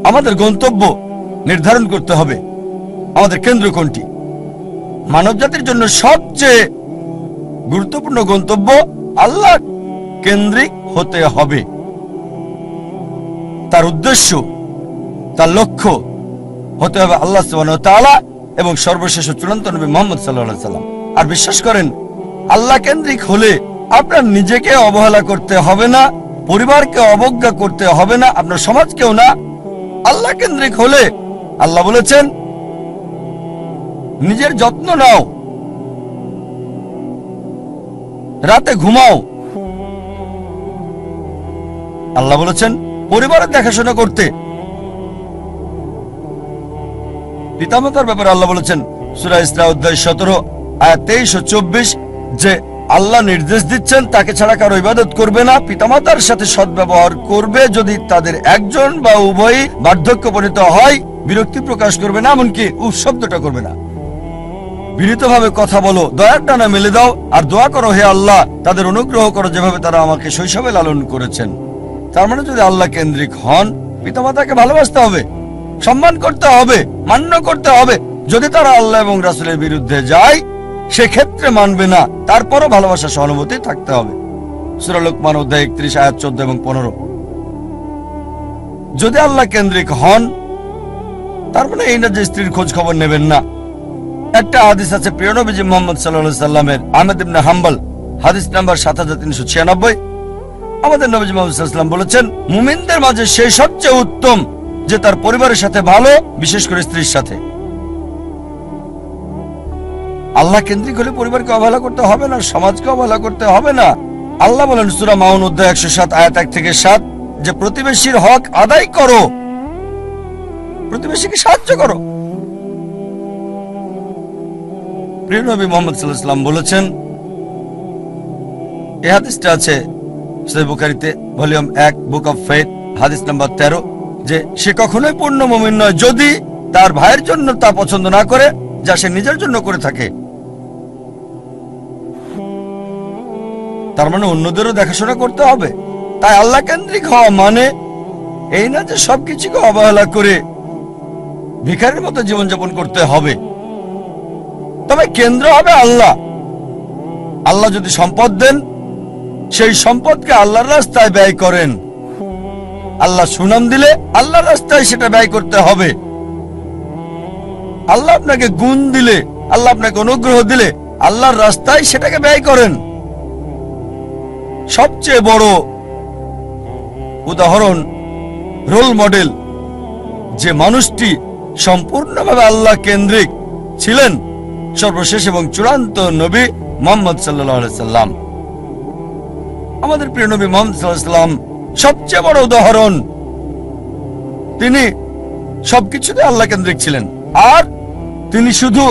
আমাদের গন্তব্য নির্ধারণ করতে হবে, আমাদের কেন্দ্র কোনটি। মানব জাতির জন্য সবচেয়ে গুরুত্বপূর্ণ গন্তব্য আল্লাহ কেন্দ্রিক হতে হবে। তার উদ্দেশ্য, তার লক্ষ্য হতে হবে আল্লাহ সুবহানাহু ওয়া তাআলা এবং সর্বশেষ চূড়ান্ত নবী মুহাম্মদ সাল্লাল্লাহু আলাইহি সাল্লাম। আর বিশ্বাস করেন, আল্লাহ কেন্দ্রিক হলে আপনার নিজেকে অবহেলা করতে হবে না, পরিবারকে অবজ্ঞা করতে হবে না, আপনার সমাজকেও না। আল্লাহ কেন্দ্রিক হলে আল্লাহ বলেছেন নিজের যত্ন নাও, রাতে ঘুমাও। আল্লাহ বলেছেন পরিবারের দেখাশোনা করতে। পিতামাতার ব্যাপারে আল্লাহ বলেছেন সূরা ইসরা অধ্যায় 17 আয়াত 23 ও 24 যে আল্লাহ নির্দেশ দিচ্ছেন তাকে ছাড়া কারো ইবাদত করবে না, পিতামাতার সাথে সদ্ব্যবহার করবে, যদি তাদের একজন বা উভয়ই বার্ধক্যপরিণত হয় বিরক্তি প্রকাশ করবে না, এমনকি শব্দটা করবে না। বিনীতভাবে কথা বলো, দয়ার ডানা মেলে দাও, আর দোয়া করো হে আল্লাহ তাদের অনুগ্রহ করো যেভাবে তারা আমাকে শৈশবে লালন করেছেন। তার মানে যদি আল্লাহ কেন্দ্রিক হন, পিতামাতাকে ভালোবাসতে হবে, সম্মান করতে হবে, মান্য করতে হবে। যদি তারা আল্লাহ এবং রাসূলের বিরুদ্ধে যায় সেক্ষেত্রে মানবে না, তারপরও ভালোবাসা সহানুভূতি থাকতে হবে। সূরা লোকমান অধ্যায় 31 আয়াত 14 এবং 15। যদি আল্লাহ কেন্দ্রিক হন তার মানে এই না যে স্ত্রীর খোঁজ খবর নেবেন না। একটা হাদিস আছে প্রিয় নবীজি মুহাম্মদ সাল্লাল্লাহু আলাইহি সাল্লামের, আহমদ ইবনে হাম্বল, হাদিস নাম্বার 7396। আমাদের নবীজি মুহাম্মদ সাল্লাল্লাহু আলাইহি সাল্লাম বলেছেন মুমিনদের মাঝে সেই সবচেয়ে উত্তম যে তার পরিবারের সাথে ভালো, বিশেষ করে স্ত্রীর সাথে। আল্লাহ কেন্দ্রিক হলে পরিবারকে অবহেলা করতে হবে না, সমাজকে অবহেলা করতে হবে না। আল্লাহ বলেন সূরা মাউন অধ্যায় 107 আয়াত 1 থেকে 7 যে প্রতিবেশীর হক আদায় করো, প্রতিবেশীকে সাহায্য করো। প্রিয় নবী মুহাম্মদ সাল্লাল্লাহু আলাইহি সাল্লাম বলেছেন, এই হাদিসটা আছে সহিহ বুখারীতে ভলিউম 1 বুক অফ ফেথ হাদিস নাম্বার 13 যে সে কখনোই পূর্ণ মুমিন নয় যদি তার ভাইয়ের জন্য তা পছন্দ না করে যা সে নিজের জন্য করে থাকে। তার মানে অন্যদেরও দেখাশোনা করতে হবে। তাই আল্লাহ কেন্দ্রিক হওয়া মানে এই না যে সবকিছুকে অবহেলা করে ভিখারির মতো জীবনযাপন করতে হবে। তবে কেন্দ্র হবে আল্লাহ। আল্লাহ যদি সম্পদ দেন, সেই সম্পদকে আল্লাহর রাস্তায় ব্যয় করেন। আল্লাহ সুনাম দিলে আল্লাহর রাস্তায় সেটা ব্যয় করতে হবে। আল্লাহ আপনাকে গুণ দিলে, আল্লাহ আপনাকে অনুগ্রহ দিলে আল্লাহর রাস্তায় সেটাকে ব্যয় করেন। সবচেয়ে বড় উদাহরণ, রোল মডেল, যে মানুষটি সম্পূর্ণভাবে আল্লাহ কেন্দ্রিক ছিলেন, সর্বশেষ এবং চূড়ান্ত নবী মুহাম্মদ সাল্লাল্লাহু আলাইহি সাল্লাম। আমাদের প্রিয় নবী মুহাম্মদ সাল্লাল্লাহু আলাইহি সাল্লাম সবচেয়ে বড় উদাহরণ। তিনি সবকিছুতে আল্লাহ কেন্দ্রিক ছিলেন। আর তিনি শুধু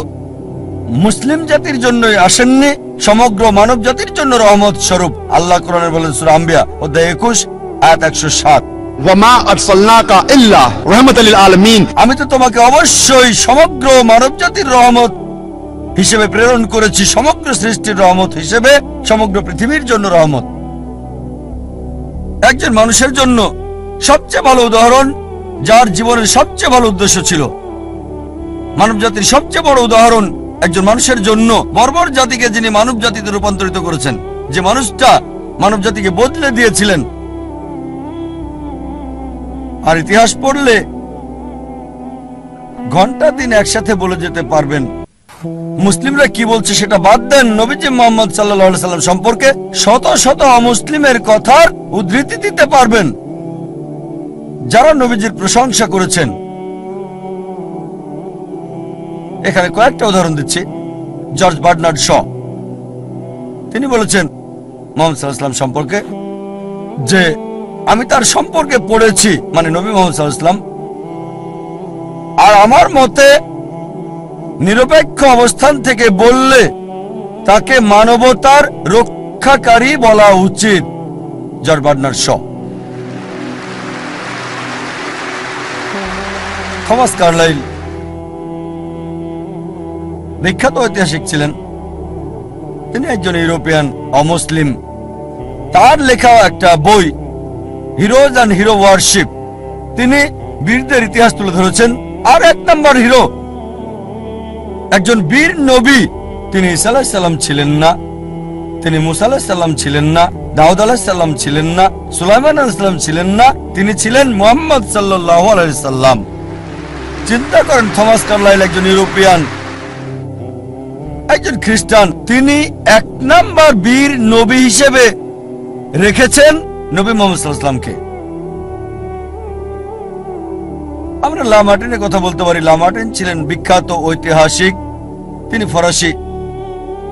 মুসলিম জাতির জন্যই আসেননি, সমগ্র মানব জাতির জন্য রহমত স্বরূপ। আল্লাহ কোরআনে বলেন সূরা আম্বিয়া অধ্যায় 21 আয়াত 107 ওয়ামা আরসালনাকা ইল্লা রাহমাতাল লিল আলামিন, আমি তো তোমাকে অবশ্যই সমগ্র মানব জাতির রহমত হিসেবে প্রেরণ করেছি, সমগ্র সৃষ্টির রহমত হিসেবে, সমগ্র পৃথিবীর জন্য রহমত। একজন মানুষের জন্য সবচেয়ে ভালো উদাহরণ, যার জীবনের সবচেয়ে ভালো উদ্দেশ্য ছিল। মানব জাতির সবচেয়ে বড় উদাহরণ একজন মানুষের জন্য, বর্বর জাতিকে যিনি মানব জাতিতে রূপান্তরিত করেছেন, যে মানুষটা মানব জাতিকে বদলে দিয়েছিলেন। আর ইতিহাস পড়লে ঘন্টা দিন একসাথে বলে যেতে পারবেন। মুসলিমরা কি বলছে সেটা বাদ দেন, নবীজি মুহাম্মদ সাল্লাল্লাহু আলাইহি সাল্লাম সম্পর্কে শত শত অমুসলিমের কথার উদ্ধৃতি দিতে পারবেন যারা নবীজির প্রশংসা করেছেন। এখানে কয়েকটা উদাহরণ দিচ্ছি। জর্জ বার্নার্ড শ, তিনি বলেছেন মুহাম্মদ সাল্লাল্লাহু আলাইহি সাল্লাম সম্পর্কে যে আমি তার সম্পর্কে পড়েছি, মানে নবী মুহাম্মদ সাল্লাল্লাহু আলাইহি সাল্লাম, আর আমার মতে নিরপেক্ষ অবস্থান থেকে বললে তাকে মানবতার রক্ষাকারী বলা উচিত। George Bernard Shaw. Thomas Carlyle বিখ্যাত ঐতিহাসিক ছিলেন, তিনি একজন ইউরোপিয়ান অমুসলিম। তার লেখা একটা বই হিরোজ অ্যান্ড হিরো ওয়ারশিপ, তিনি বীরদের ইতিহাস তুলে ধরেছেন। আর 1 নম্বর হিরো, একজন বীর নবী, তিনি ঈসা আলাইহিস সালাম ছিলেন না, তিনি মুসা আলাইহিস সালাম ছিলেন না, দাউদ আলাইহিস সালাম ছিলেন না, সুলাইমান আলাইহিস সালাম ছিলেন না, তিনি ছিলেন মুহাম্মদ সাল্লাল্লাহু আলাইহি সাল্লাম। চিন্তা করেন, থমাস কার্লাইল একজন ইউরোপিয়ান, একজন খ্রিস্টান, তিনি 1 নম্বর বীর নবী হিসেবে রেখেছেন নবী মুহাম্মদ সাল্লাল্লাহু আলাইহি সাল্লামকে। আমরা লামার্টিনের কথা বলতে পারি। লামার্টিন ছিলেন বিখ্যাত ঐতিহাসিক, তিনি ফরাসি,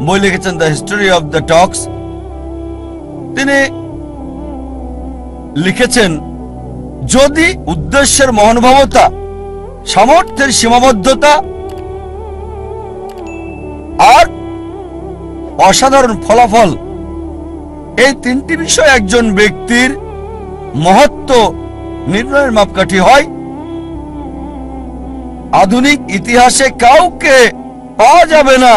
বই লিখেছেন দ্য হিস্টোরি অফ দ্য টক্স। তিনি লিখেছেন, যদি উদ্দেশ্যের মহানুভবতা, সামর্থ্যের সীমাবদ্ধতা আর অসাধারণ ফলাফল, এই 3টি বিষয় একজন ব্যক্তির মহত্ব নির্ণয়ের মাপকাঠি হয়, আধুনিক ইতিহাসে কাউকে পাওয়া যাবে না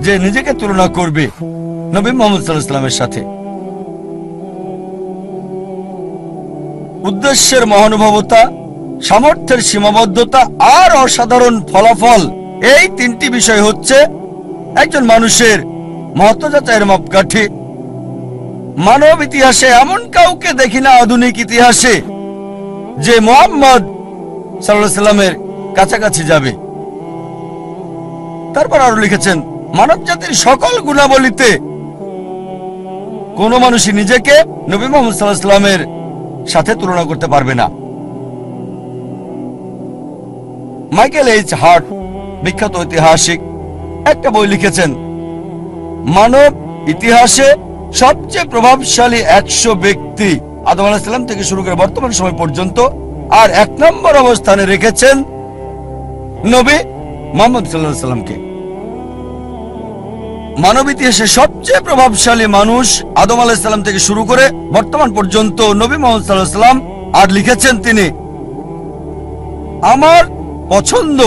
যে নিজেকে তুলনা করবে নবী মুহাম্মদ সাল্লাল্লাহু আলাইহি ওয়াসাল্লামের সাথে। উদ্দেশ্যের মহানুভবতা, সামর্থ্যের সীমাবদ্ধতা আর অসাধারণ ফলাফল, এই 3টি বিষয় হচ্ছে একজন মানুষের মহত্ব যাচাইয়ের মাপকাঠি। মানব ইতিহাসে এমন কাউকে দেখি না, আধুনিক ইতিহাসে, যে মুহাম্মদ সাল্লাল্লাহু আলাইহি ওয়াসাল্লামের কাছাকাছি যাবে। তারপর আরো লিখেছেন, মানব জাতির সকল গুণাবলীতে কোন মানুষই নিজেকে নবী মুহাম্মদ সাল্লাল্লাহু আলাইহি ওয়াসাল্লামের সাথে তুলনা করতে পারবে না। মাইকেল এইচ হার্ট, বিখ্যাত ঐতিহাসিক, একটা বই লিখেছেন, মানব ইতিহাসে সবচেয়ে প্রভাবশালী 100 ব্যক্তি, আদম আলাইহিস সালাম থেকে শুরু করে বর্তমান সময় পর্যন্ত, আর 1 নম্বর অবস্থানে রেখেছেন নবী মুহাম্মদ সাল্লাল্লাহু আলাইহি ওয়াসাল্লামকে। মানব ইতিহাসে সবচেয়ে প্রভাবশালী মানুষ আদম আলাইহিস সালাম থেকে শুরু করে বর্তমান পর্যন্ত নবী মুহাম্মদ সাল্লাল্লাহু আলাইহি ওয়াসাল্লাম। আর লিখেছেন তিনি, আমার পছন্দ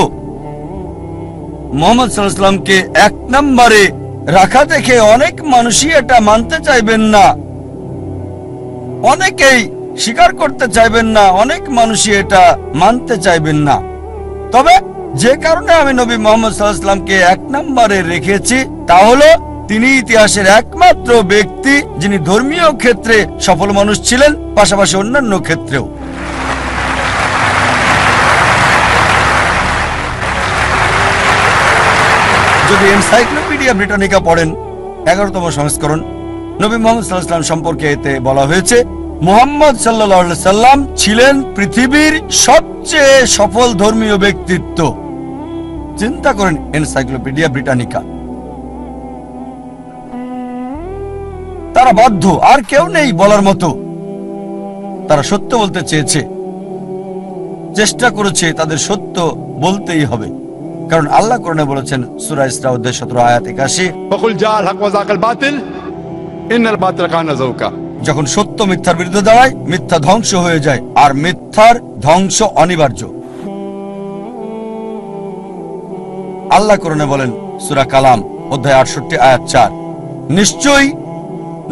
মুহাম্মদ সাল্লাল্লাহু আলাইহি ওয়াসাল্লামকে 1 নম্বরে রাখা দেখে অনেক মানুষই এটা মানতে চাইবেন না, অনেকেই স্বীকার করতে চাইবেন না, অনেক মানুষই এটা মানতে চাইবেন না। তবে যে কারণে আমি নবী মুহাম্মদ সাল্লাল্লাহু আলাইহি ওয়াসাল্লামকে 1 নম্বরে রেখেছি, তা হলো তিনি ইতিহাসের একমাত্র ব্যক্তি যিনি ধর্মীয় ক্ষেত্রে সফল মানুষ ছিলেন, পাশাপাশি অন্যান্য ক্ষেত্রেও। যদি এনসাইক্লোপিডিয়া ব্রিটানিকা পড়েন 11তম সংস্করণ, নবী মুহাম্মদ সাল্লাল্লাহু আলাইহি ওয়াসাল্লাম সম্পর্কে এতে বলা হয়েছে, মুহাম্মদ সাল্লাল্লাহু আলাইহি সাল্লাম ছিলেন পৃথিবীর সবচেয়ে সফল ধর্মীয় ব্যক্তিত্ব। চিন্তা করেন, এনসাইক্লোপিডিয়া ব্রিটানিকা। তারা বাধ্য, আর কেউ নেই বলার মতো। তারা সত্য বলতে চেয়েছে, চেষ্টা করেছে, তাদের সত্য বলতেই হবে, কারণ আল্লাহ কোরআনে বলেছেন, সূরা ইসরা অধ্যায় 17 আয়াত 81, فقل جاء الحق وزهق الباطل إن الباطل كان زهوقا। যখন সত্য মিথ্যার বিরুদ্ধে দাঁড়ায়, মিথ্যা ধ্বংস হয়ে যায়, আর মিথ্যার ধ্বংস অনিবার্য। আল্লাহ কোরআনে বলেন, সূরা কালাম অধ্যায় 68 আয়াত 4, নিশ্চয়ই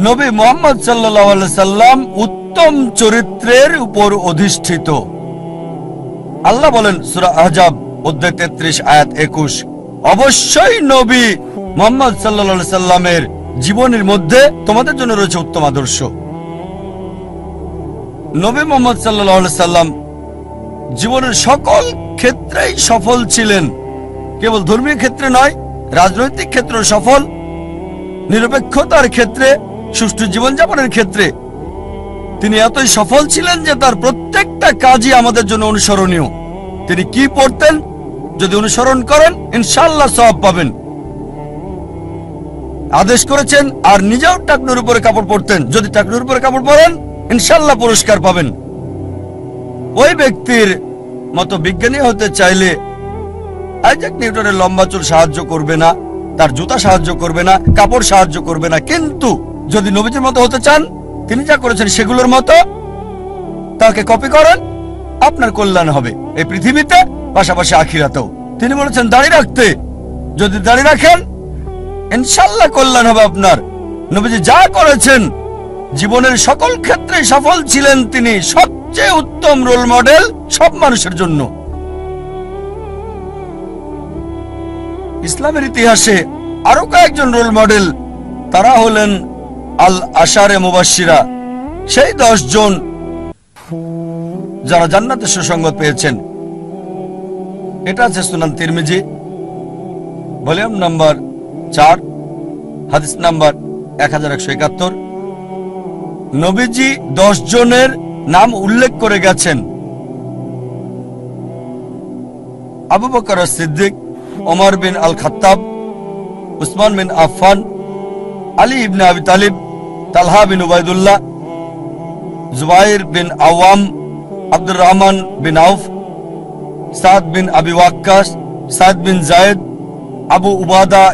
নবী মুহাম্মদ সাল্লাল্লাহু আলাইহি সাল্লাম উত্তম চরিত্রের উপর অধিষ্ঠিত। আল্লাহ বলেন, সূরা আহজাব অধ্যায় 33 আয়াত 21, অবশ্যই নবী মুহাম্মদ সাল্লাল্লাহু আলাইহি সাল্লামের জীবনের মধ্যে তোমাদের জন্য রয়েছে উত্তম আদর্শ। নবী মুহাম্মদ সাল্লাল্লাহু আলাইহি সাল্লাম জীবনের সকল ক্ষেত্রেই সফল ছিলেন, কেবল ধর্মীয় ক্ষেত্রে নয়, রাজনৈতিক ক্ষেত্রেও সফল, নিরপেক্ষতার ক্ষেত্রে, সুষ্ঠু জীবনযাপনের ক্ষেত্রে তিনি এতই সফল ছিলেন যে তার প্রত্যেকটা কাজই আমাদের জন্য অনুসরণীয়। তিনি কি পড়তেন, যদি অনুসরণ করেন ইনশাআল্লাহ সওয়াব পাবেন। আদেশ করেছেন, আর নিজেও টাকনুর উপরে কাপড় পরতেন, যদি টাকনুর উপরে কাপড় পরেন ইনশাআল্লাহ পুরস্কার পাবেন। ওই ব্যক্তির মতো বিজ্ঞানী হতে চাইলে আইজাক নিউটনের লম্বা চুল সাহায্য করবে না, তার জুতা সাহায্য করবে না, কাপড় সাহায্য করবে না। কিন্তু যদি নবীজির মতো হতে চান, তিনি যা করেছেন সেগুলোর মতো তাকে কপি করেন, আপনার কল্যাণ হবে এই পৃথিবীতে, পাশাপাশি আখিরাতেও। তিনি বলেছেন দাড়ি রাখতে, যদি দাড়ি রাখেন ইনশাআল্লাহ কল্যাণ হবে আপনার। নবীজি যা করেছেন, জীবনের সকল ক্ষেত্রে সফল ছিলেন তিনি, সবচেয়ে সবচেয়ে উত্তম রোল মডেল সব মানুষের জন্য। ইসলামের ইতিহাসে আরো কয়েকজন রোল মডেল, তারা হলেন আল আশারে মুবাশশিরা, সেই 10 জন যারা জান্নাতের সুসংবাদ পেয়েছেন। এটা আছে সুনান তিরমিজি, ভলিউম নাম্বার 4, হাদিস নাম্বার 1171। নবীজি 10 জনের নাম উল্লেখ করে গেছেন: আবু বকর সিদ্দিক, ওমর বিন আল খাত্তাব, উসমান বিন আফফান, আলী ইবনে আবি তালিব, তালহা বিন উবাইদুল্লাহ, জুবাইর বিন আওয়াম, আব্দুর রহমান বিন আউফ, সাদ বিন আবি ওয়াক্কাস, সাদ বিন জায়েদ, আবু উবাদা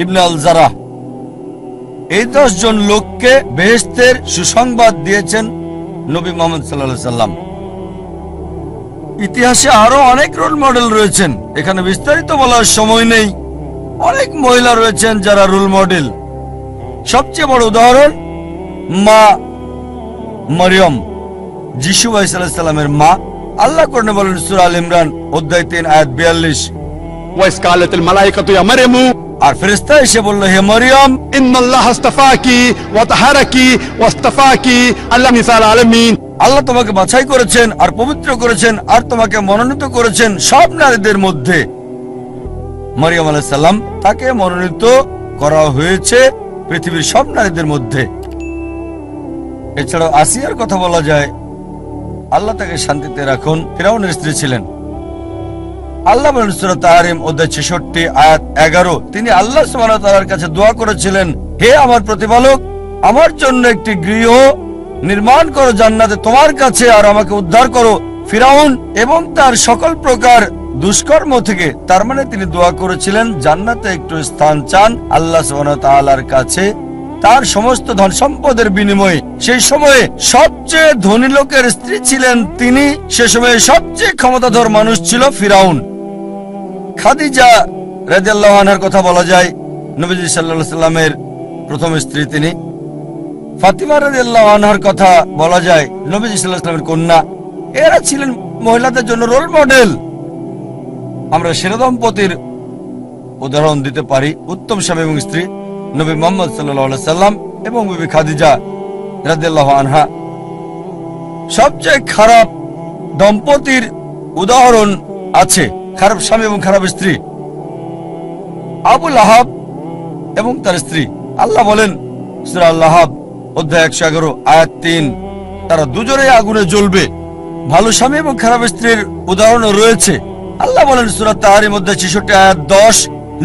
ইবনে আল জারাহ। এই 10 জন লোককে বেহেশতের সুসংবাদ দিয়েছেন নবী মুহাম্মদ সাল্লাল্লাহু আলাইহি সাল্লাম। ইতিহাসে আরো অনেক রোল মডেল রয়েছেন, এখানে বিস্তারিত বলার সময় নেই। অনেক মহিলা রয়েছেন যারা রোল মডেল। সবচেয়ে বড় উদাহরণ মা মরিয়ম, যিশু আলাইহিস সালামের মা। আল্লাহ কোরআনে বলেন সূরা আল ইমরান অধ্যায় 3 আয়াত 42, وإذ قالت الملائكة يا مريم আর ফেরেশতা এসে বলল, হে মরিয়ম, إن الله اصطفاكي وطهركي واصطفاكي على نساء العالمين। আল্লাহ তোমাকে বাছাই করেছেন আর পবিত্র করেছেন আর তোমাকে মনোনীত করেছেন সব নারীদের মধ্যে। মরিয়ম আলাইহিস সালাম, তাকে মনোনীত করা হয়েছে পৃথিবীর সব নারীদের মধ্যে। এছাড়াও আসিয়ার কথা বলা যায়, আল্লাহ তাকে শান্তিতে রাখুন, ফিরাউনের স্ত্রী ছিলেন। আল্লাহ বলেন সূরা তাহরিম অধ্যায় 66 আয়াত 11, তিনি আল্লাহ সুবহানাহু ওয়া তাআলার কাছে দোয়া করেছিলেন, হে আমার প্রতিপালক, আমার জন্য একটি গৃহ নির্মাণ করো জান্নাতে তোমার কাছে, আর আমাকে উদ্ধার করো ফিরাউন এবং তার সকল প্রকার দুষ্কর্ম থেকে। তার মানে তিনি দোয়া করেছিলেন জান্নাতে একটু স্থান চান আল্লাহ সুবহানাহু ওয়া তাআলার কাছে তার সমস্ত ধন সম্পদের বিনিময়ে। সেই সময়ে সবচেয়ে ধনী লোকের স্ত্রী ছিলেন তিনি, সে সময়ে সবচেয়ে ক্ষমতাধর মানুষ ছিল ফিরাউন। খাদিজা রাদিয়াল্লাহু আনহার কথা বলা যায়, নবীজি সাল্লাল্লাহু আলাইহি সাল্লামের প্রথম স্ত্রী তিনি। ফাতিমা রাদিয়াল্লাহু আনহার কথা বলা যায়, নবীজি সাল্লাল্লাহু আলাইহি সাল্লামের কন্যা। এরা ছিলেন মহিলাদের জন্য রোল মডেল। আমরা সেরা দম্পতির উদাহরণ দিতে পারি, উত্তম স্বামী এবং স্ত্রী নবী মুহাম্মদ সাল্লাল্লাহু আলাইহি সাল্লাম এবং বিবি খাদিজা রাদিয়াল্লাহু আনহা। সবচেয়ে খারাপ দম্পতির উদাহরণ আছে, খারাপ স্বামী এবং খারাপ স্ত্রী, আবু লাহাব এবং তার স্ত্রী। আল্লাহ বলেন সূরা আল-লাহাব অধ্যায় 111 আয়াত 3, তারা দুজনেই আগুনে জ্বলবে। ভালো স্বামী এবং খারাপ স্ত্রীর উদাহরণও রয়েছে। আল্লাহ বলেন সূরা তাহরিম অধ্যায় 66 আয়াত 10,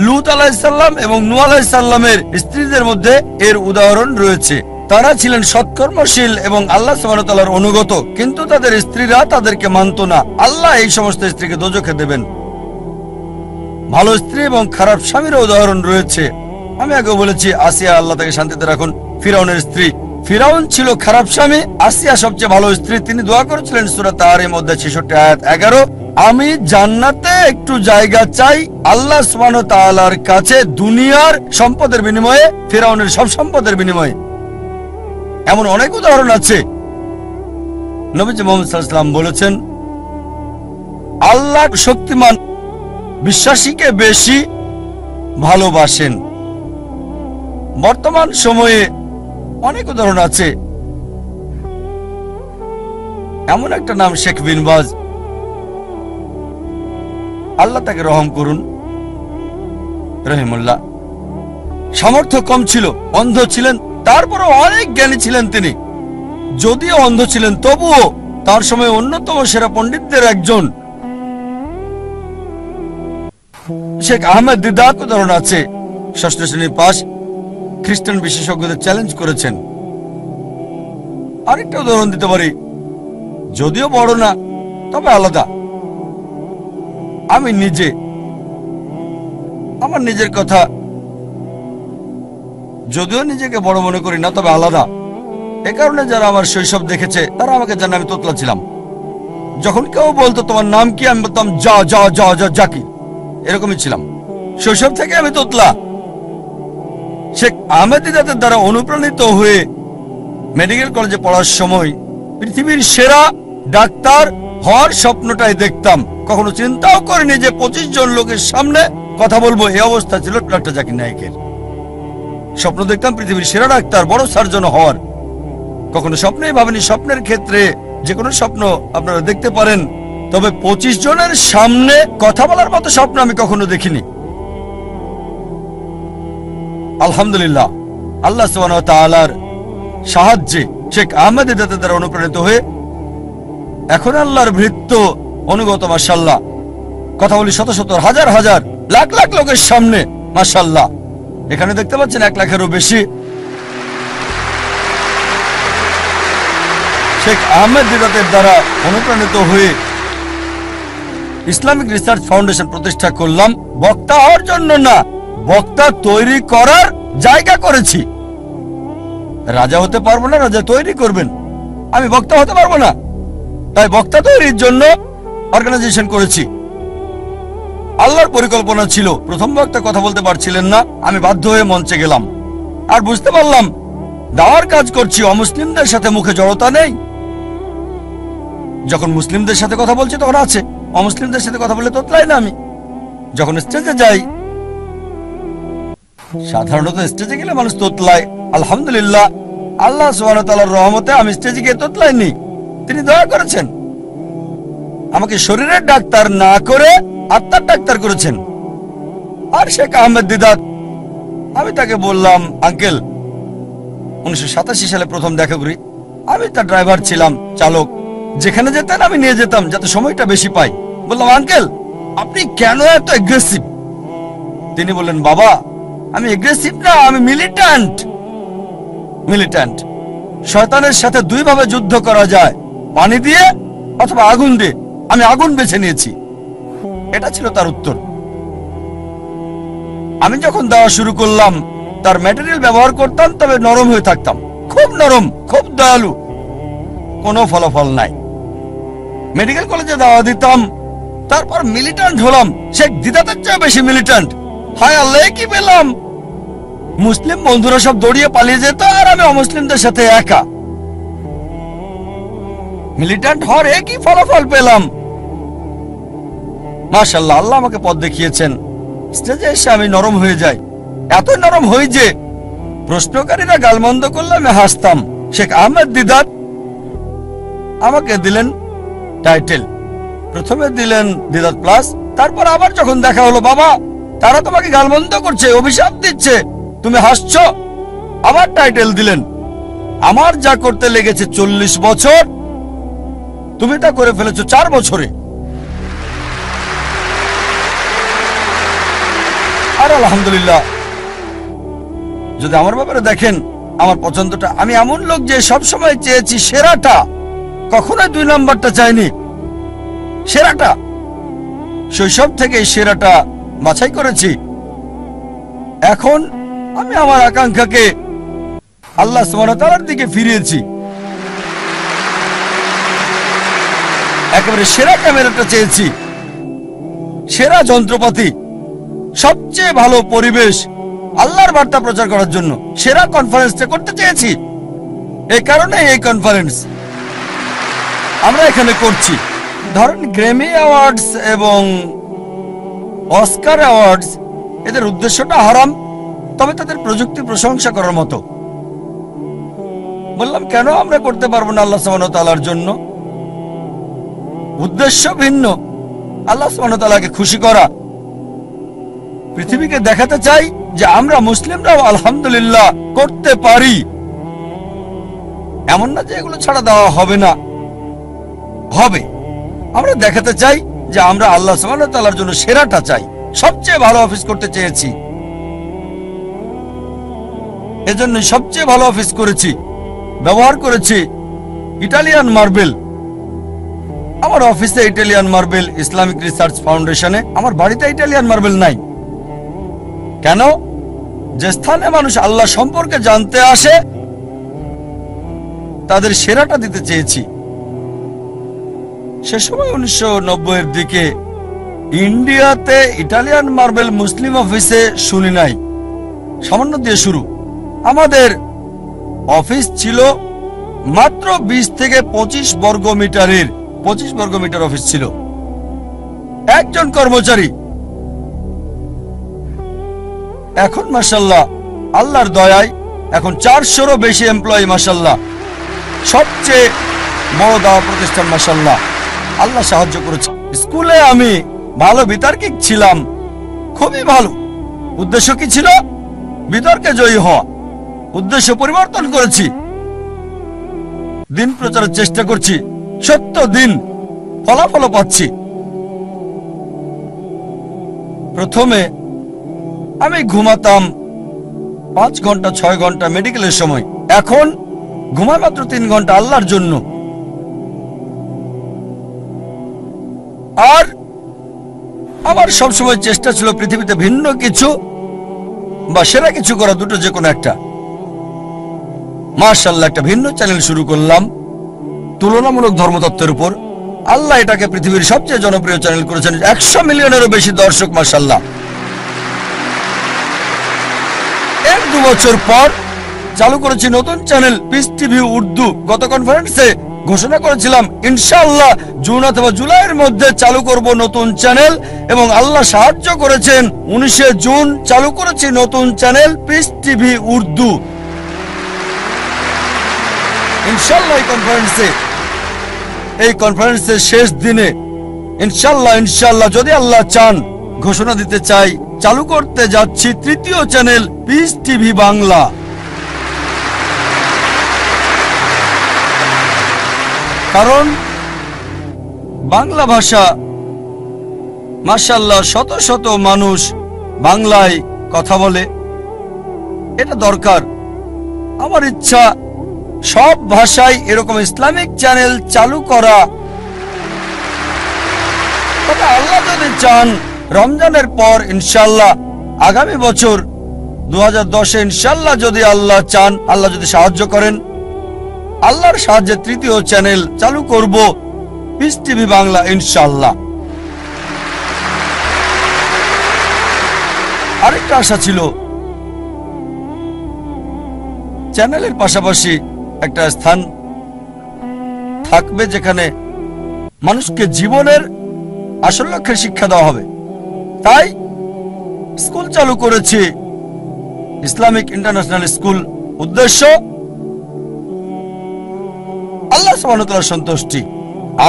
লূত আলাইহিস সালাম এবং নূহ আলাইহিস সালামের স্ত্রীদের মধ্যে এর উদাহরণ রয়েছে। তারা ছিলেন সৎকর্মশীল এবং আল্লাহ সুবহানাহু ওয়া তাআলার অনুগত, কিন্তু তাদের স্ত্রীরা তাদেরকে মানত না। আল্লাহ এই সমস্ত স্ত্রীকে দোজখে দেবেন। ভালো স্ত্রী এবং খারাপ স্বামীর উদাহরণ রয়েছে। আমি আগে বলেছি আসিয়া, আল্লাহ তাকে শান্তিতে রাখুন, ফিরাউনের স্ত্রী। ফিরাউন ছিল খারাপ স্বামী, আসিয়া সবচেয়ে ভালো স্ত্রী। তিনি দোয়া করেছিলেন সূরা তাহরিম অধ্যায় 66 আয়াত 11, আমি জান্নাতে একটু জায়গা চাই আল্লাহ সুবহানাহু ওয়া তাআলার কাছে দুনিয়ার সম্পদের বিনিময়ে, ফিরাউনের সব সম্পদের বিনিময়ে। এমন অনেক উদাহরণ আছে। নবীজি মুহাম্মদ সাল্লাল্লাহু আলাইহি ওয়াসাল্লাম বলেছেন, আল্লাহ শক্তিমান বিশ্বাসীকে বেশি ভালোবাসেন। বর্তমান সময়ে অনেক উদাহরণ আছে। এমন একটা নাম শেখ বিন বাজ, আল্লাহ তাকে রহম করুন, রহিমুল্লাহ। সামর্থ্য কম ছিল, অন্ধ ছিলেন, তারপরও অনেক জ্ঞানী ছিলেন তিনি। যদিও অন্ধ ছিলেন তবুও তার সময় অন্যতম সেরা পণ্ডিতদের একজন। শেখ আহমেদ দিদাত উদাহরণ আছে, ষষ্ঠ শ্রেণী পাস, খ্রিস্টান বিশেষজ্ঞদের চ্যালেঞ্জ করেছেন। আরেকটা উদাহরণ দিতে পারি, যদিও বড় না তবে আলাদা। আমি নিজে আমার নিজের কথা, যদিও নিজেকে বড় মনে করি না তবে আলাদা। এ কারণে যারা আমার শৈশব দেখেছে তারা আমাকে জানে আমি তোতলা ছিলাম। যখন কেউ বলতো তোমার নাম কি, আমি বলতাম যা যা যা যা জাকি, এরকমই ছিলাম। শৈশব থেকে আমি তোতলা। শেখ আহমেদ দিদাতের দ্বারা অনুপ্রাণিত হয়ে মেডিকেল কলেজে পড়ার সময় পৃথিবীর সেরা ডাক্তার হওয়ার স্বপ্নটাই দেখতাম। কখনো চিন্তাও করিনি যে 25 জন লোকের সামনে কথা বলবো। এই অবস্থা ছিল ডক্টর জাকির নায়েকের। স্বপ্ন দেখতাম পৃথিবীর সেরা ডাক্তার, বড় সার্জন হওয়ার। কখনো স্বপ্নেই ভাবেনি। স্বপ্নের ক্ষেত্রে যে কোনো স্বপ্ন আপনারা দেখতে পারেন, তবে 25 জনের সামনে কথা বলার মতো স্বপ্ন আমি কখনো দেখিনি। আলহামদুলিল্লাহ, আল্লাহ সুবহানাহু ওয়া তাআলার সাহায্যে শেখ আহমেদ দিদাতের দ্বারা অনুপ্রাণিত হয়ে এখন আল্লাহর ভৃত্য অনুগত, মাশাআল্লাহ। কথা বলি শত শত, হাজার হাজার, লাখ লাখ লোকের সামনে, মাশাআল্লাহ। এখানে দেখতে পাচ্ছেন 1 লাখেরও বেশি। শেখ আহমেদ দিদাতের দ্বারা অনুপ্রাণিত হয়ে ইসলামিক রিসার্চ ফাউন্ডেশন প্রতিষ্ঠা করলাম। বক্তা হওয়ার জন্য না, বক্তা তৈরি করার জায়গা করেছি। রাজা হতে পারবো না, রাজা তৈরি করবেন। আমি বক্তা হতে পারবো না, তাই বক্তা তৈরির জন্য অর্গানাইজেশন করেছি। আল্লাহর পরিকল্পনা ছিল, প্রথম বক্তা কথা বলতে পারছিলেন না, আমি বাধ্য হয়ে মঞ্চে গেলাম। আর বুঝতে পারলাম দাওয়ার কাজ করছি, অমুসলিমদের সাথে মুখে জড়তা নেই। যখন মুসলিমদের সাথে কথা বলছি তখন আছে, অমুসলিমদের সাথে কথা বলে তোতলাই না আমি। যখন স্টেজে যাই, সাধারণত স্টেজে গেলে মানুষ তোতলায়। আলহামদুলিল্লাহ, আল্লাহ সুবহানাহু ওয়া তাআলার রহমতে আমি স্টেজে গিয়ে তোতলাইনি। তিনি দয়া করেছেন, আমাকে শরীরের ডাক্তার না করে আত্মার ডাক্তার করেছেন। আর শেখ আহমেদ দিদাত, আমি তাকে বললাম, আঙ্কেল, 1987 সালে প্রথম দেখা করি। আমি তার ড্রাইভার ছিলাম, চালক। যেখানে যেতেন আমি নিয়ে যেতাম যাতে সময়টা বেশি পাই। বললাম, আঙ্কেল, আপনি কেন এত এগ্রেসিভ? তিনি বললেন, বাবা, আমি এগ্রেসিভ না, আমি মিলিট্যান্ট। মিলিট্যান্ট। শয়তানের সাথে দুই ভাবে যুদ্ধ করা যায়, পানি দিয়ে অথবা আগুন দিয়ে। আমি আগুন বেছে নিয়েছি। এটা ছিল তার উত্তর। আমি যখন দেওয়া শুরু করলাম, তার ম্যাটেরিয়াল ব্যবহার করতাম, তবে নরম হয়ে থাকতাম, খুব নরম, খুব দয়ালু। কোনো ফলাফল নাই। মেডিকেল কলেজে দাওয়া দিতাম, তারপর মিলিট্যান্ট হলাম। শেখ দিদাতের চেয়ে বেশি মিলিট্যান্ট। হায় আল্লাহ, কি পেলাম! মুসলিম বন্ধুরা সব দৌড়িয়ে পালিয়ে যেত, আর আমি অমুসলিমদের সাথে একা। মিলিট্যান্ট হওয়ার একই ফলাফল পেলাম। মাশাআল্লাহ, আল্লাহ আমাকে পথ দেখিয়েছেন। স্টেজে এসে আমি নরম হয়ে যাই, এত নরম হই যে প্রশ্নকারীরা গালমন্দ করলে আমি হাসতাম। শেখ আহমেদ দিদাত আমাকে দিলেন টাইটেল। প্রথমে দিলেন দিদাত প্লাস, তারপর আবার যখন দেখা হলো, বাবা, তারা তোমাকে গালমন্দ করছে, অভিশাপ দিচ্ছে, তুমি হাসছো, আবার টাইটেল দিলেন। আমার যা করতে লেগেছে 40 বছর, তুমি তা করে ফেলেছো 4 বছরে। আর আলহামদুলিল্লাহ, যদি আমার ব্যাপারে দেখেন, আমার পছন্দটা, আমি এমন লোক যে সব সময় চেয়েছি সেরাটা, কখনোই 2 নাম্বারটা চাইনি, সেরাটা। শৈশব থেকে সেরাটা বাছাই করেছি। এখন আমি আমার আকাঙ্ক্ষাকে আল্লাহ সুবহানাহু ওয়া তাআলার দিকে ফিরিয়েছি। একেবারে সেরা ক্যামেরাটা চেয়েছি, সেরা যন্ত্রপাতি, সবচেয়ে ভালো পরিবেশ আল্লাহর বার্তা প্রচার করার জন্য সেরা কনফারেন্সটা করতে চেয়েছি। এই কারণে এই কনফারেন্স আমরা এখানে করছি। ধরেন গ্র্যামি অ্যাওয়ার্ডস এবং অস্কার অ্যাওয়ার্ডস, এদের উদ্দেশ্যটা হারাম, তবে তাদের প্রযুক্তি প্রশংসা করার মতো। বললাম, কেন আমরা করতে পারবো না আল্লাহ সুবহানাহু ওয়া তাআলার জন্য? উদ্দেশ্য ভিন্ন, আল্লাহ সুবহানাহু ওয়া তাআলাকে খুশি করা। পৃথিবীকে দেখাতে চাই যে আমরা মুসলিমরাও আলহামদুলিল্লাহ করতে পারি। এমন না যে এগুলো ছাড়া দেওয়া হবে না, হবে। আমরা দেখাতে চাই যে আমরা আল্লাহ সুবহানাহু ওয়া তাআলার জন্য সেরাটা চাই, সবচেয়ে ভালো অফিস করতে চেয়েছি। এজন্য সবচেয়ে ভালো অফিস করেছি, ব্যবহার করেছি ইটালিয়ান মার্বেল। আমার অফিসে ইটালিয়ান মার্বেল, ইসলামিক রিসার্চ ফাউন্ডেশনে আমার বাড়িতে ইটালিয়ান মার্বেল নাই। কেন? যে স্থানে মানুষ আল্লাহ সম্পর্কে জানতে আসে, তাদের সেরাটা দিতে চেয়েছি। সে সময় 1990-এর দিকে ইন্ডিয়াতে ইটালিয়ান মার্বেল মুসলিম অফিসে শুনি নাই। সামান্য দিয়ে শুরু। আমাদের অফিস ছিল মাত্র 20 থেকে 25 বর্গ মিটারের 25 বর্গ মিটার অফিস ছিল, একজন কর্মচারী। এখন মাশাআল্লাহ আল্লাহর দয়ায় এখন 400-রও বেশি এমপ্লয়ি মাশাআল্লাহ। সবচেয়ে বড় দাওয়া প্রতিষ্ঠান মাশাআল্লাহ। আল্লাহ সাহায্য করেছে। স্কুলে আমি ভালো বিতার্কিক ছিলাম, খুবই ভালো। উদ্দেশ্য কি ছিল? বিতর্কে জয়ী হওয়া। উদ্দেশ্য পরিবর্তন করেছি, দিন প্রচারের চেষ্টা করছি, সত্য দিন, ফলাফল পাচ্ছি। প্রথমে আমি ঘুমাতাম 5 ঘন্টা 6 ঘন্টা মেডিকেলের সময়, এখন ঘুমাই মাত্র 3 ঘন্টা আল্লাহর জন্য। আর আমার সবসময় চেষ্টা ছিল পৃথিবীতে ভিন্ন কিছু বা সেরা কিছু করা, দুটো যে কোনো একটা। মাশাআল্লাহ একটা ভিন্ন চ্যানেল শুরু করলাম তুলনামূলক ধর্মতত্ত্বের উপর। আল্লাহ এটাকে পৃথিবীর সবচেয়ে জনপ্রিয় চ্যানেল করেছেন, 100 মিলিয়নেরও বেশি দর্শক মাশাআল্লাহ। এর 2 বছর পর চালু করেছি নতুন চ্যানেল পিস টিভি উর্দু। গত কনফারেন্সে ঘোষণা করেছিলাম ইনশাআল্লাহ জুন অথবা জুলাইয়ের মধ্যে চালু করব নতুন চ্যানেল, এবং আল্লাহ সাহায্য করেছেন। 19 জুন চালু করেছি নতুন চ্যানেল পিস টিভি উর্দু। ইনশাআল্লাহ এই কনফারেন্সের শেষ দিনে ইনশাআল্লাহ যদি আল্লাহ চান ঘোষণা দিতে চাই, চালু করতে যাচ্ছি 3য় চ্যানেল পিস টিভি বাংলা। কারণ বাংলা ভাষা মাশাআল্লাহ শত শত মানুষ বাংলায় কথা বলে, এটা দরকার। আমার ইচ্ছা সব ভাষায় এরকম ইসলামিক চ্যানেল চালু করা। তবে আল্লাহ যদি চান রমজানের পর ইনশাআল্লাহ আগামী বছর 2010-এ ইনশাআল্লাহ যদি আল্লাহ চান, আল্লাহ যদি সাহায্য করেন, আল্লাহর সাহায্যে 3য় চ্যানেল চালু করব পিস টিভি বাংলা ইনশাআল্লাহ। আরেকটা আশা ছিল চ্যানেলের পাশাপাশি একটা স্থান থাকবে যেখানে মানুষকে জীবনের আসল লক্ষ্যের শিক্ষা দেওয়া হবে। তাই স্কুল চালু করেছি, ইসলামিক ইন্টারন্যাশনাল স্কুল। উদ্দেশ্য আল্লাহ সুবহানাহু ওয়া তাআলার সন্তুষ্টি।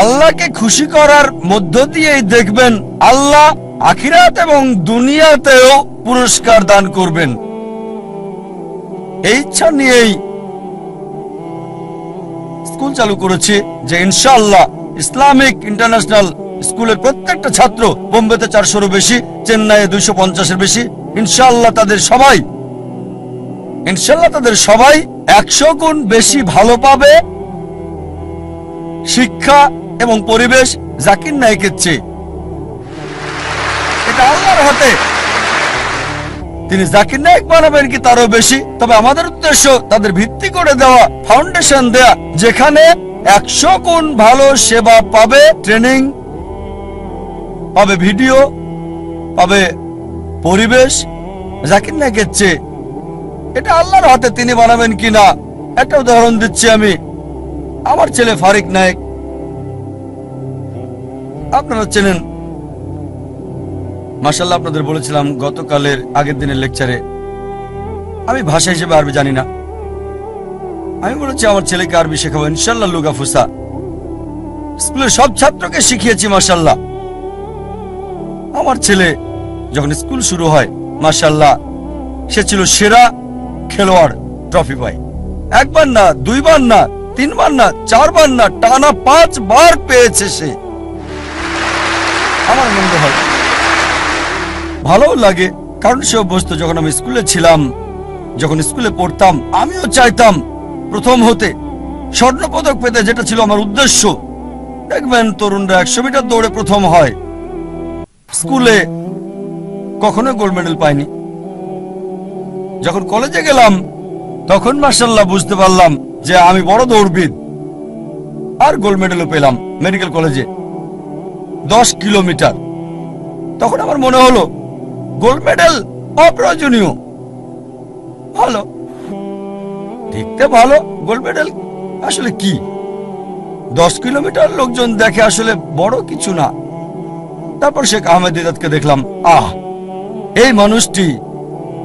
আল্লাহকে খুশি করার মধ্য দিয়েই দেখবেন আল্লাহ আখিরাত এবং দুনিয়াতেও পুরস্কার দান করবেন। এই ইচ্ছা নিয়েই স্কুল চালু করেছি যে ইনশাআল্লাহ ইসলামিক ইন্টারন্যাশনাল স্কুলের প্রত্যেকটা ছাত্র, বোম্বেতে 400-রও বেশি, চেন্নাইয়ে 250-এর বেশি, ইনশাআল্লাহ তাদের সবাই 100 গুণ বেশি ভালো পাবে শিক্ষা এবং পরিবেশ জাকির নায়েকের চেয়ে। এটা আল্লাহর হাতে, তিনি জাকির নায়েক বানাবেন কি তারও বেশি। তবে আমাদের উদ্দেশ্য তাদের ভিত্তি করে দেওয়া, ফাউন্ডেশন দেয়া, যেখানে 100 গুণ ভালো সেবা পাবে, ট্রেনিং পাবে, ভিডিও পাবে, পরিবেশ জাকির নায়েকের চেয়ে। এটা আল্লাহর হাতে, তিনি বানাবেন কিনা। একটা উদাহরণ দিচ্ছি আমি। আমার ছেলে ফারিক নায়েক, আপনারা চেনেন মাশাআল্লাহ। আপনাদের বলেছিলাম গতকালের আগের দিনের লেকচারে, আমি ভাষা হিসেবে আরবি জানি না। আমি বলেছি আমার ছেলেকে আরবি শেখাবো ইনশাআল্লাহ। লুগা ফুসা স্কুলের সব ছাত্রকে শিখিয়েছি মাশাআল্লাহ। আমার ছেলে যখন স্কুল শুরু হয় মাশাআল্লাহ সে ছিল সেরা খেলোয়াড়, ট্রফি পায়। 1 বার না, 2 বার না, 3 বার না, 4 বার না, টানা 5 বার পেয়েছে সে। আমার মন্দ হয়, ভালো লাগে, কারণ সে অভ্যস্ত। যখন আমি স্কুলে ছিলাম, যখন স্কুলে পড়তাম, আমিও চাইতাম প্রথম হতে, স্বর্ণপদক পেতে, যেটা ছিল আমার উদ্দেশ্য। দেখবেন তরুণরা 100 মিটার দৌড়ে প্রথম হয়, স্কুলে কখনো গোল্ড মেডেল পাইনি। যখন কলেজে গেলাম তখন মাশাআল্লাহ বুঝতে পারলাম যে আমি বড় দৌড়বিদ, আর গোল্ড মেডেলও পেলাম মেডিকেল কলেজে 10 কিলোমিটার। তখন আমার মনে হলো গোল্ড মেডেল অপ্রয়োজনীয়, ভালো দেখতে, ভালো গোল্ড মেডেল আসলে কি 10 কিলোমিটার লোকজন দেখে আসলে বড় কিছু না। তারপর শেখ আহমেদ দিদাতকে দেখলাম, এই মানুষটি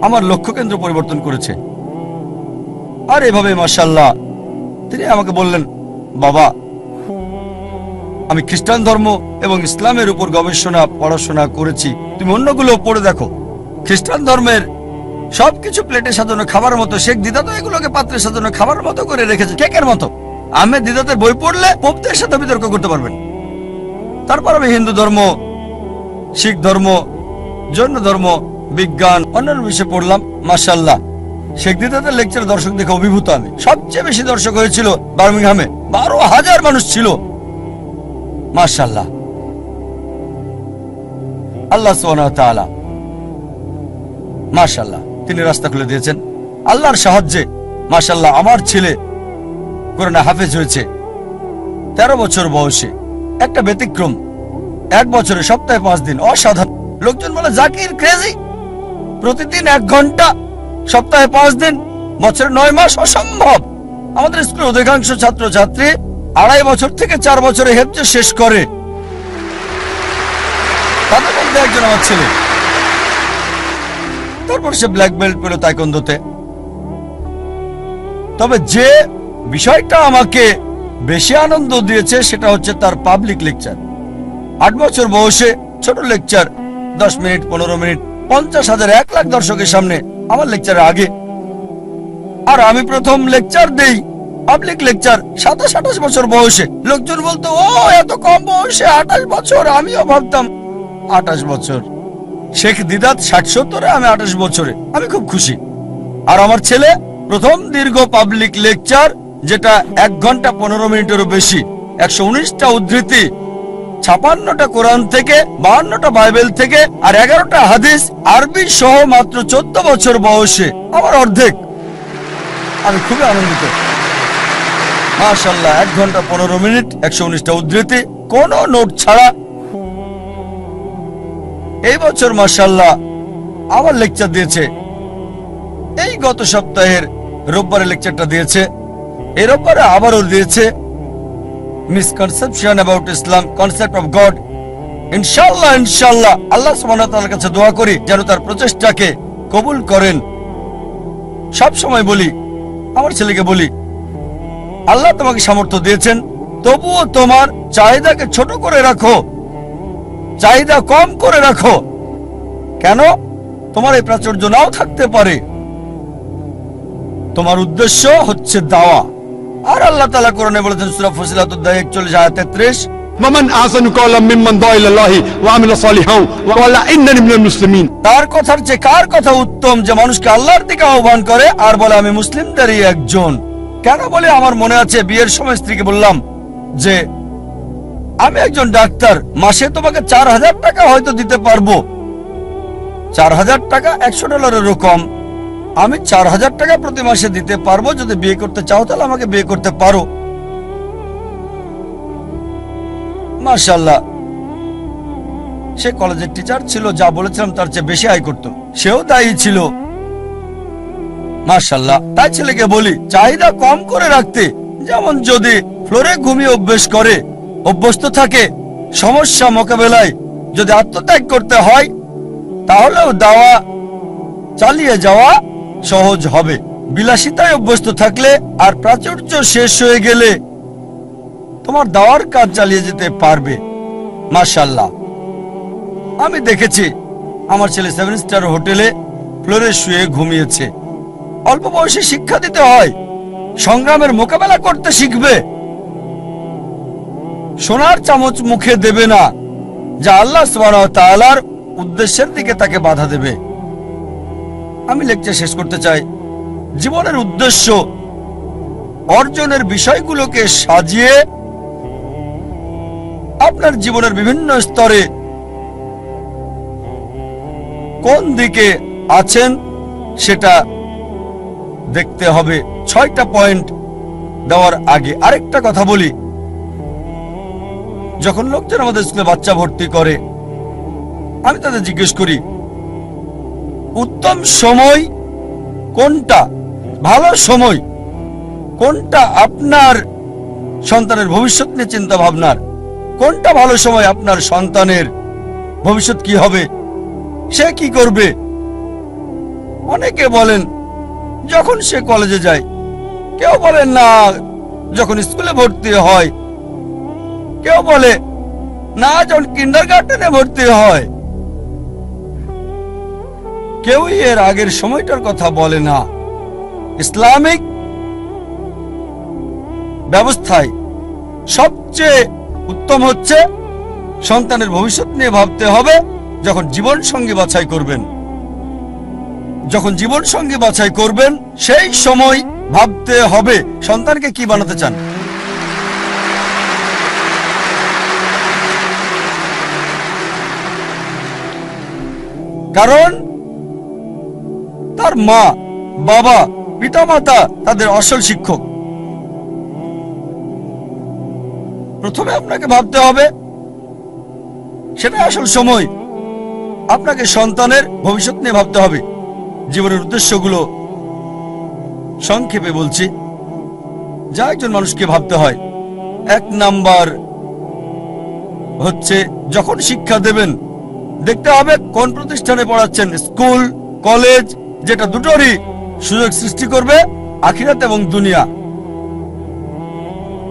আমার লক্ষ্য কেন্দ্র পরিবর্তন করেছে। আর এভাবে মাশাআল্লাহ তিনি আমাকে বললেন, বাবা আমি খ্রিস্টান ধর্ম এবং ইসলামের উপর গবেষণা পড়াশোনা করেছি, তুমি অন্যগুলো পড়ে দেখো। খ্রিস্টান ধর্মের সবকিছু প্লেটে সাজানো খাবার মতো, শেখ দিদাত এগুলোকে পাত্রে সাজানো খাবার মতো করে রেখেছে, কেকের মতো। আহমেদ দিদাতের বই পড়লে পোপদের সাথে বিতর্ক করতে পারবেন। তারপর আমি হিন্দু ধর্ম, শিখ ধর্ম, জৈন ধর্ম, বিজ্ঞান, অন্যান্য বিষয়ে পড়লাম। মাশাআল্লাহ শেখ দিদাতের লেকচার দর্শক দেখে অভিভূত আমি। সবচেয়ে বেশি দর্শক হয়েছিল বার্মিংহামে, 12,000 মানুষ ছিল। মাশাআল্লাহ, আল্লাহ সুবহানাহু ওয়া তাআলা মাশাআল্লাহ তিনি রাস্তা খুলে দিয়েছেন। আল্লাহর সাহায্যে মাশাআল্লাহ আমার ছেলে কোরআনে হাফেজ হয়েছে 13 বছর বয়সে। একটা ব্যতিক্রম, 1 বছরে সপ্তাহে 5 দিন, অসাধারণ। লোকজন বলে জাকির ক্রেজি, প্রতিদিন 1 ঘন্টা, সপ্তাহে 5 দিন, বছরে 9 মাস, অসম্ভব। আমাদের স্কুলের অধিকাংশ ছাত্রছাত্রী 2.5 বছর থেকে 4 বছরে হেফজ শেষ করে, তাদের মধ্যে একজন আমার ছেলে। তারপর সে ব্ল্যাক বেল্ট পেল তাইকোন্ডোতে। তবে যে বিষয়টা আমাকে বেশি আনন্দ দিয়েছে সেটা হচ্ছে তার পাবলিক লেকচার। 8 বছর বয়সে ছোট লেকচার, 10 মিনিট 15 মিনিট, 50,000 1 লাখ দর্শকের সামনে আমার লেকচারের আগে। আর আমি প্রথম লেকচার দেই, পাবলিক লেকচার, 27-28 বছর বয়সে। লোকজন বলতো, ও এত কম বয়সে 28 বছর। আমিও ভাবতাম 28 বছর। শেখ দিদাত 60-70-এ, আমি 28 বছরে। আমি খুব খুশি। আর আমার ছেলে প্রথম দীর্ঘ পাবলিক লেকচার, যেটা 1 ঘন্টা 15 মিনিটেরও বেশি, 119টা উদ্ধৃতি, 56টা কোরআন থেকে, 52টা বাইবেল থেকে, আর 11টা হাদিস আরবি সহ, মাত্র 14 বছর বয়সে, আমার অর্ধেক। আমি খুবই আনন্দিত। মাশাআল্লাহ 1 ঘন্টা 15 মিনিট, 119টা উদ্ধৃতি, কোনো নোট ছাড়া। এই বছর মাশাআল্লাহ আমার লেকচার দিয়েছে। এই গত সপ্তাহের রোববারে লেকচারটা দিয়েছে, এই রোববারে আবারও দিয়েছে। Misconception about Islam, concept of god. ইনশাআল্লাহ ইনশাআল্লাহ আল্লাহ সুবহানাহু ওয়া তাআলার কাছে দোয়া করি যেন তার প্রচেষ্টাকে কবুল করেন। সব সময় বলি, আমার ছেলেকে বলি, আল্লাহ তোমাকে সামর্থ্য দিয়েছেন, তবুও তোমার চাহিদাকে ছোট করে রাখো, চাহিদা কম করে রাখো। কেন? তোমার এই প্রাচুর্য নাও থাকতে পারে। তোমার উদ্দেশ্য হচ্ছে দাওয়া। আর আল্লাহ তাআলা কোরআনে বলেছেন, সূরা ফুসিলাত 41-33, ومن أحسن قولا ممن دعا إلى الله وعمل صالحا وقال إنني من المسلمين। তার কথার চেয়ে কার কথা উত্তম, যে মানুষকে আল্লাহর দিকে আহ্বান করে আর বলে আমি মুসলিমদেরই একজন। কেন বলে, আমার মনে আছে বিয়ের সময় স্ত্রীকে বললাম যে আমি একজন ডাক্তার, মাসে তোমাকে 4,000 টাকা হয়তো দিতে পারবো। 4,000 টাকা $100 কম। আমি 4,000 টাকা প্রতি মাসে দিতে পারবো। যদি বিয়ে করতে চাও তাহলে আমাকে বিয়ে করতে পারো। মাশাআল্লাহ সে কলেজের টিচার ছিল, যা বলেছিলাম তার চেয়ে বেশি আয় করত। সেও দায়ী ছিল। মাশাআল্লাহ, তাই ছেলেকে বলি চাহিদা কম করে রাখতে। যেমন যদি ফ্লোরে ঘুমিয়ে অভ্যস্ত থাকে, সমস্যা মোকাবেলায় যদি আত্মত্যাগ করতে হয়, তাহলেও দাওয়া চালিয়ে যাওয়া সহজ হবে। বিলাসিতায় অভ্যস্ত থাকলে আর প্রাচুর্য শেষ হয়ে গেলে তোমার দাওয়ার কাজ চালিয়ে যেতে পারবে। মাশাআল্লাহ আমি দেখেছি আমার ছেলে 7 স্টার হোটেলে ফ্লোরে শুয়ে ঘুমিয়েছে। অল্প বয়সে শিক্ষা দিতে হয়, সংগ্রামের মোকাবেলা করতে শিখবে। সোনার চামচ মুখে দেবে না, যা আল্লাহ সুবহানাহু ওয়া তাআলার উদ্দেশ্যের দিকে তাকে বাধা দেবে। আমি লেকচার শেষ করতে চাই। জীবনের উদ্দেশ্য অর্জনের বিষয়গুলোকে সাজিয়ে আপনার জীবনের বিভিন্ন স্তরে কোন দিকে আছেন সেটা দেখতে হবে। 6টা পয়েন্ট দেওয়ার আগে আরেকটা কথা বলি। যখন লোকজন আমাদের স্কুলে বাচ্চা ভর্তি করে, আমি তাদের জিজ্ঞেস করি উত্তম সময় কোনটা, ভালো সময় কোনটা আপনার সন্তানের ভবিষ্যৎ নিয়ে চিন্তা ভাবনার। কোনটা ভালো সময় আপনার সন্তানের ভবিষ্যৎ কি হবে, সে কি করবে? অনেকে বলেন যখন সে কলেজে যায়, কেউ বলেন না যখন স্কুলে ভর্তি হয়, কেউ বলে না যখন কিন্ডারগার্টেনে ভর্তি হয়। কেউই এর আগের সময়টার কথা বলে না। ইসলামিক ব্যবস্থায় সবচেয়ে উত্তম হচ্ছে সন্তানের ভবিষ্যৎ নিয়ে ভাবতে হবে যখন জীবন সঙ্গী বাছাই করবেন। যখন জীবন সঙ্গী বাছাই করবেন সেই সময় ভাবতে হবে সন্তানকে কি বানাতে চান। কারণ তার মা, বাবা, পিতামাতা তাদের আসল শিক্ষক। প্রথমে আপনাকে ভাবতে হবে, সেটা আসল সময়। আপনাকে সন্তানের ভবিষ্যৎ নিয়ে ভাবতে হবে। জীবনের উদ্দেশ্যগুলো সংক্ষেপে বলছি, যা একজন মানুষকে ভাবতে হয়। 1 নাম্বার হচ্ছে যখন শিক্ষা দেবেন দেখতে হবে কোন প্রতিষ্ঠানে পড়াচ্ছেন। স্কুল, কলেজ, যেটা দুটোরই সুযোগ সৃষ্টি করবে আখিরাত এবং দুনিয়া।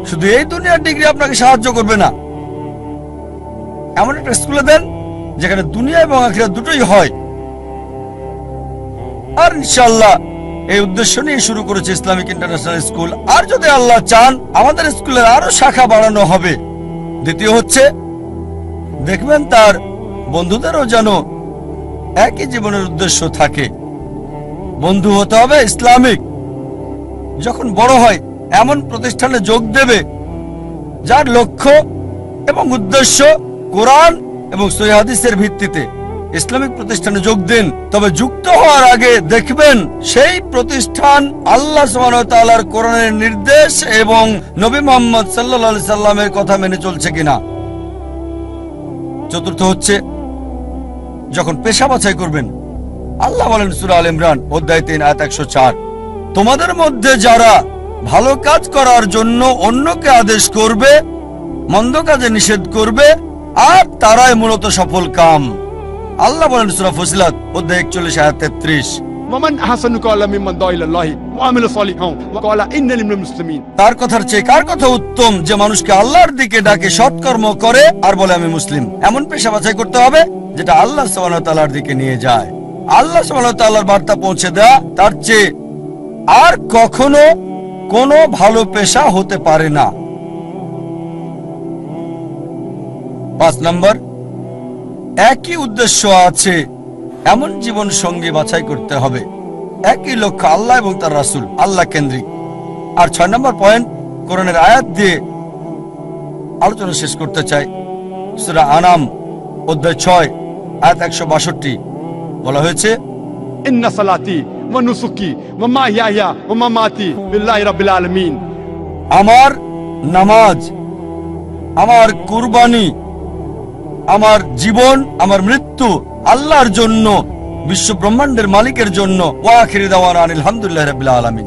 শুধু এই দুনিয়ার ডিগ্রি আপনাকে সাহায্য করবে না। এমন একটা স্কুলে দেন যেখানে দুনিয়া এবং আখিরাত দুটোই হয়। আর ইনশাআল্লাহ এই উদ্দেশ্য নিয়ে শুরু করেছে ইসলামিক ইন্টারন্যাশনাল স্কুল। আর যদি আল্লাহ চান আমাদের স্কুলের আরো শাখা বাড়ানো হবে। দ্বিতীয় হচ্ছে দেখবেন তার বন্ধুদেরও যেন একই জীবনের উদ্দেশ্য থাকে। বন্ধু হতে হবে ইসলামিক। যখন বড় হয় এমন প্রতিষ্ঠানে যোগ দেবে যার লক্ষ্য এবং উদ্দেশ্য কোরআন এবং সহিহ হাদিসের ভিত্তিতে। ইসলামিক প্রতিষ্ঠানে যোগ দিন, তবে যুক্ত হওয়ার আগে দেখবেন সেই প্রতিষ্ঠান আল্লাহ সুবহানাহু ওয়া তাআলার কোরআনের নির্দেশ এবং নবী মুহাম্মদ সাল্লাল্লাহু আলাইহি সাল্লামের কথা মেনে চলছে কিনা। চতুর্থ হচ্ছে যখন পেশা বাছাই করবেন, আল্লাহ বলেন সূরা আল ইমরান অধ্যায় 3 আয়াত 104, তোমাদের মধ্যে যারা ভালো কাজ করার জন্য অন্যকে আদেশ করবে, মন্দ কাজে নিষেধ করবে, আর তারাই মূলত সফল কাম। আল্লাহ বলেন সূরা ফুসিলাত অধ্যায় 41 আয়াত 33, ومن أحسن قولا ممن دعا إلى الله وعمل صالحا وقال إنني من المسلمين। তার কথার চেয়ে কার কথা উত্তম যে মানুষকে আল্লাহর দিকে ডাকে, সৎকর্ম করে আর বলে আমি মুসলিম। এমন পেশা বাছাই করতে হবে যেটা আল্লাহ সুবহানাহু ওয়া তাআলার দিকে নিয়ে যায়। আল্লাহ সুবহানাহু ওয়া তাআলার বার্তা পৌঁছে দেয়া তার চেয়ে আর কখনো কোনো ভালো পেশা হতে পারে না। 5 নম্বর, একই উদ্দেশ্য আছে এমন জীবন সঙ্গী বাছাই করতে হবে। একই লক্ষ্য আল্লাহ এবং তার রাসূল, আল্লাহ কেন্দ্রিক। আর 6 নম্বর পয়েন্ট কোরআনের আয়াত দিয়ে আলোচনা শেষ করতে চাই। সূরা আনাম অধ্যায় 6 আয়াত 162 বলা হয়েছে, إن صلاتي ونسكي ومحياي ومماتي لله رب العالمين। আমার নামাজ, আমার কুরবানি, আমার জীবন, আমার মৃত্যু আল্লাহর জন্য, বিশ্ব ব্রহ্মাণ্ডের মালিকের জন্য। ওয়া আখিরু দাওয়ানা আলহামদুলিল্লাহি রাব্বিল আলামিন।